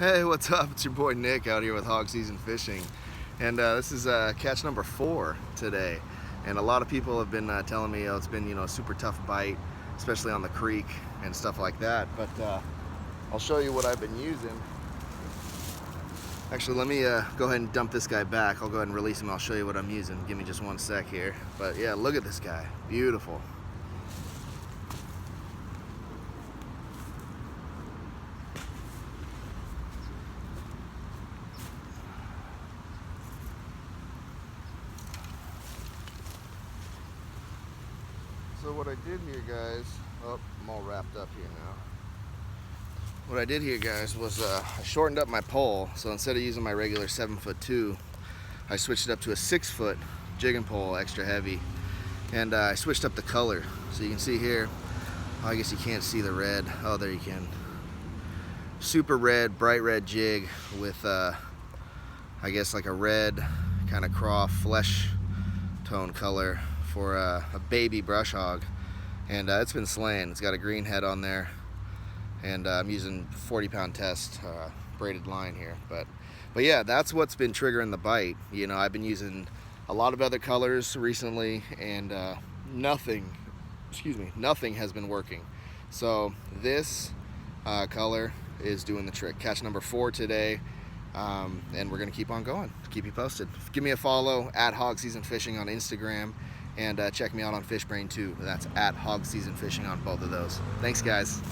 Hey, what's up? It's your boy Nick out here with Hog Season Fishing, and this is catch number 4 today. And a lot of people have been telling me it's been a super tough bite, especially on the creek and stuff like that. But I'll show you what I've been using. Actually, let me go ahead and dump this guy back. I'll go ahead and release him. I'll show you what I'm using. Give me just one sec here. But yeah, look at this guy. Beautiful. So what I did here, guys, I'm all wrapped up here now. What I did here, guys, was I shortened up my pole. So instead of using my regular 7'2", I switched it up to a 6-foot jigging pole, extra heavy. And I switched up the color. So you can see here, I guess you can't see the red. Oh, there you can. Super red, bright red jig with, I guess like a red kind of craw flesh tone color for a baby brush hog, and it's been slaying. It's got a green head on there, and I'm using 40-pound test braided line here, but yeah, that's what's been triggering the bite. I've been using a lot of other colors recently, and nothing has been working. So this color is doing the trick. Catch number 4 today, and we're gonna keep on going. Keep you posted. Give me a follow at Hog Season Fishing on Instagram, and check me out on FishBrain too. That's at Hog Season Fishing on both of those. Thanks, guys.